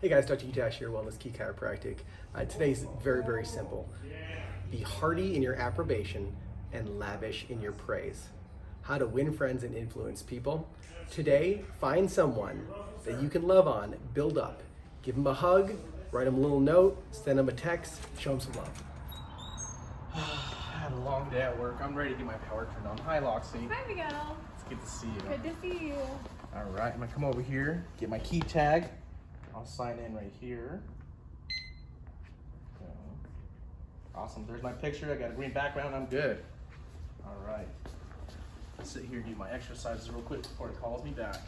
Hey guys, Dr. Utash here, Wellness Key Chiropractic. Today's very, very simple. Be hearty in your approbation and lavish in your praise. How to win friends and influence people. Today, find someone that you can love on, build up. Give them a hug, write them a little note, send them a text, show them some love. I had a long day at work. I'm ready to get my power turned on. Hi, Loxy. Hi, Miguel. It's good to see you. Good to see you. All right, I'm gonna come over here, get my key tag. I'll sign in right here. Okay. Awesome, there's my picture. I got a green background, I'm good. All right, I'll sit here and do my exercises real quick before it calls me back.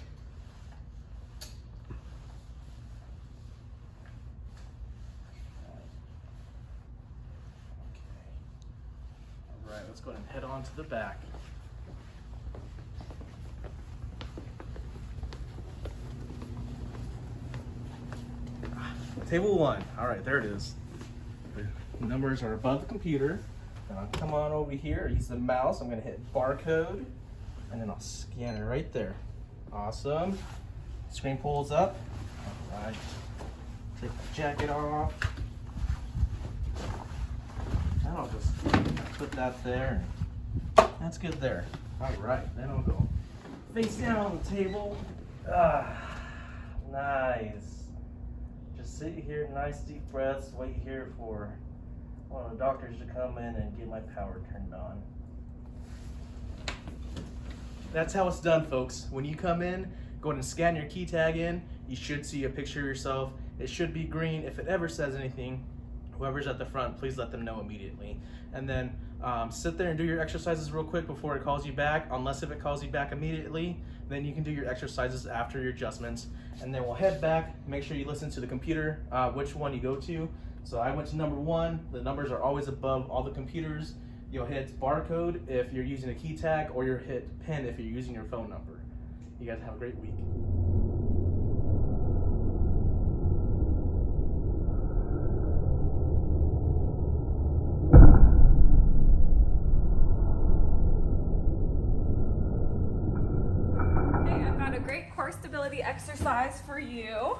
All right, let's go ahead and head on to the back. Table 1. All right, there it is. The numbers are above the computer. Now I'll come on over here, use the mouse. I'm gonna hit barcode, and then I'll scan it right there. Awesome. Screen pulls up. All right. Take my jacket off. And I'll just put that there. That's good there. All right, then I'll go face down on the table. Nice. Just sit here, nice deep breaths, wait here for one of the doctors to come in and get my power turned on. That's how it's done, folks. When you come in, go ahead and scan your key tag in. You should see a picture of yourself. It should be green. If it ever says anything, whoever's at the front, please let them know immediately. And then sit there and do your exercises real quick before it calls you back. Unless if it calls you back immediately, then you can do your exercises after your adjustments. And then we'll head back, make sure you listen to the computer, which one you go to. So I went to number 1. The numbers are always above all the computers. You'll hit barcode if you're using a key tag, or you'll hit pin if you're using your phone number. You guys have a great week. A great core stability exercise for you.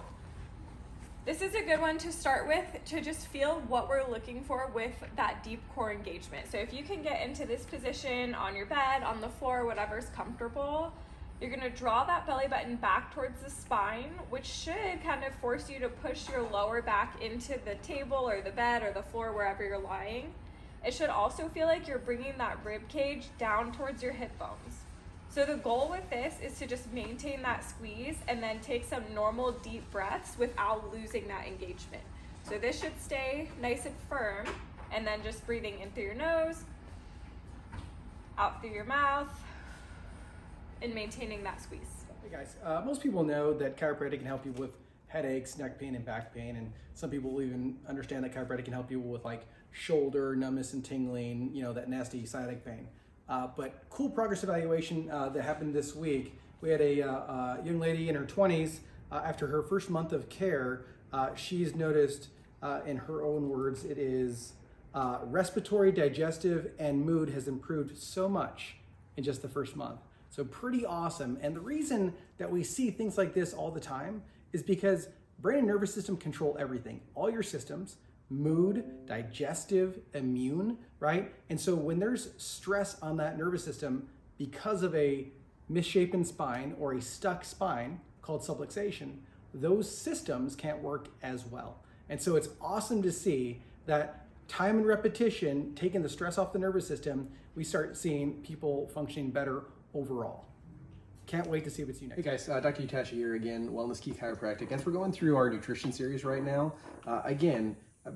This is a good one to start with to just feel what we're looking for with that deep core engagement. So if you can get into this position on your bed, on the floor, whatever's comfortable, you're gonna draw that belly button back towards the spine, which should kind of force you to push your lower back into the table or the bed or the floor, wherever you're lying. It should also feel like you're bringing that rib cage down towards your hip bones. So the goal with this is to just maintain that squeeze and then take some normal deep breaths without losing that engagement. So this should stay nice and firm, and then just breathing in through your nose, out through your mouth, and maintaining that squeeze. Hey guys, most people know that chiropractic can help you with headaches, neck pain, and back pain, and some people will even understand that chiropractic can help you with like shoulder numbness and tingling, you know, that nasty sciatic pain. But cool progress evaluation that happened this week. We had a young lady in her 20s. After her first month of care, she's noticed, in her own words, it is respiratory, digestive, and mood has improved so much in just the first month. So pretty awesome. And the reason that we see things like this all the time is because brain and nervous system control everything, all your systems. Mood, digestive, immune, right? And so when there's stress on that nervous system because of a misshapen spine or a stuck spine called subluxation, those systems can't work as well. And so it's awesome to see that time and repetition, taking the stress off the nervous system, we start seeing people functioning better overall. Can't wait to see what's you next. Hey guys, Dr. Utashi here again, Wellness Key Chiropractic. As we're going through our nutrition series right now,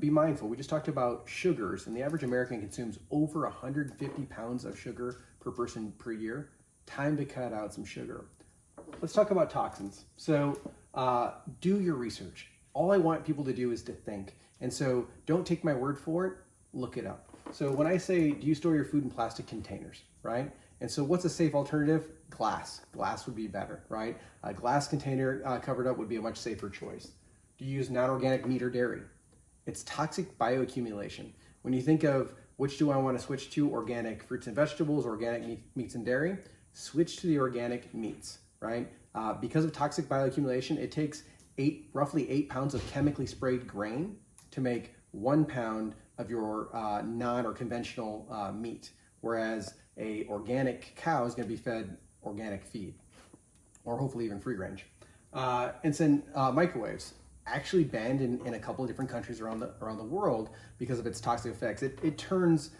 be mindful. We just talked about sugars, and the average American consumes over 150 pounds of sugar per person per year. Time to cut out some sugar. Let's talk about toxins. So do your research. All I want people to do is to think. And so don't take my word for it, look it up. So when I say, do you store your food in plastic containers, right? And so what's a safe alternative? Glass. Glass would be better, right? A glass container covered up would be a much safer choice. Do you use non-organic meat or dairy? It's toxic bioaccumulation. When you think of which do I want to switch to, organic fruits and vegetables, organic meats and dairy, switch to the organic meats, right? Because of toxic bioaccumulation, it takes roughly 8 pounds of chemically sprayed grain to make 1 pound of your non or conventional meat, whereas a organic cow is going to be fed organic feed, or hopefully even free range. And then microwaves, actually banned in a couple of different countries around the world because of its toxic effects. It turns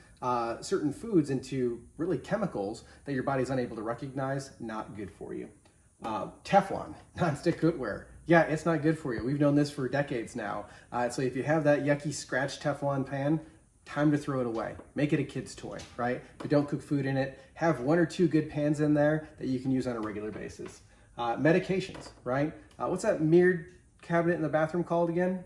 certain foods into really chemicals that your body's unable to recognize. Not good for you. Teflon, non-stick cookware. Yeah, it's not good for you. We've known this for decades now. So if you have that yucky scratched Teflon pan, time to throw it away. Make it a kid's toy, right? But don't cook food in it. Have 1 or 2 good pans in there that you can use on a regular basis. Medications, right? What's that mirrored cabinet in the bathroom called again?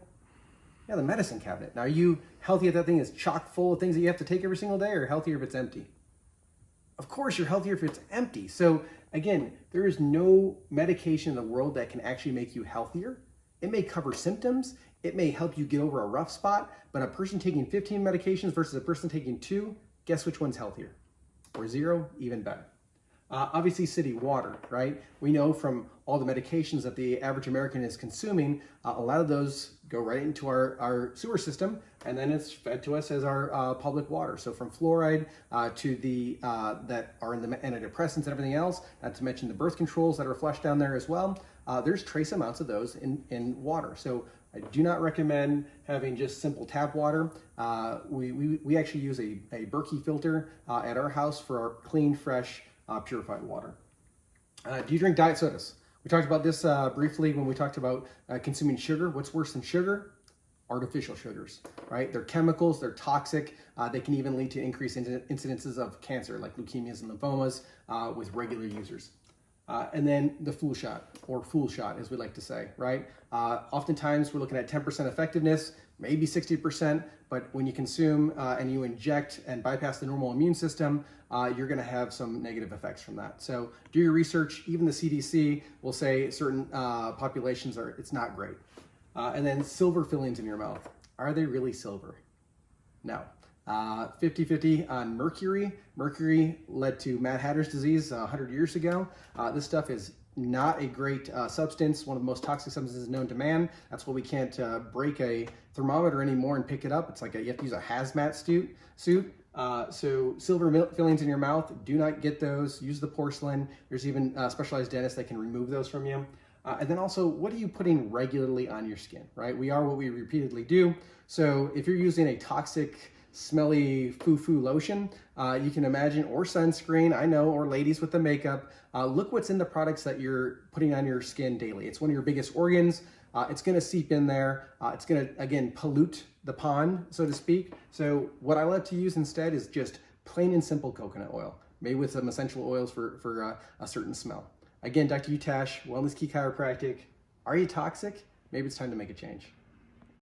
Yeah, the medicine cabinet. Now, are you healthy if that thing is chock full of things that you have to take every single day, or healthier if it's empty? Of course, you're healthier if it's empty. So again, there is no medication in the world that can actually make you healthier. It may cover symptoms. It may help you get over a rough spot, but a person taking 15 medications versus a person taking 2, guess which one's healthier? Or 0, even better. Obviously, city water, right? We know from all the medications that the average American is consuming, a lot of those go right into our sewer system, and then it's fed to us as our public water. So from fluoride to the that are in the antidepressants and everything else, not to mention the birth controls that are flushed down there as well, there's trace amounts of those in water. So I do not recommend having just simple tap water. We actually use a Berkey filter at our house for our clean, fresh, purified water. Do you drink diet sodas? We talked about this briefly when we talked about consuming sugar. What's worse than sugar? Artificial sugars, right? They're chemicals, they're toxic. They can even lead to increased incidences of cancer, like leukemias and lymphomas with regular users. And then the fool shot, or fool shot, as we like to say, right? Oftentimes we're looking at 10% effectiveness, maybe 60%, but when you consume and you inject and bypass the normal immune system, you're gonna have some negative effects from that. So do your research. Even the CDC will say certain populations it's not great. And then silver fillings in your mouth. Are they really silver? No. 50-50 on mercury. Mercury led to Mad Hatter's disease 100 years ago. This stuff is not a great substance, one of the most toxic substances known to man. That's why we can't break a thermometer anymore and pick it up. It's like you have to use a hazmat suit. So silver fillings in your mouth, do not get those. Use the porcelain. There's even specialized dentists that can remove those from you. And then also, what are you putting regularly on your skin, right? We are what we repeatedly do. So if you're using a toxic, smelly foo-foo lotion, you can imagine, or sunscreen, I know, or ladies with the makeup, look what's in the products that you're putting on your skin daily. It's one of your biggest organs. It's gonna seep in there. It's gonna, again, pollute the pond, so to speak. So what I like to use instead is just plain and simple coconut oil, made with some essential oils for a certain smell. Again, Dr. Utash, Wellness Key Chiropractic. Are you toxic? Maybe it's time to make a change.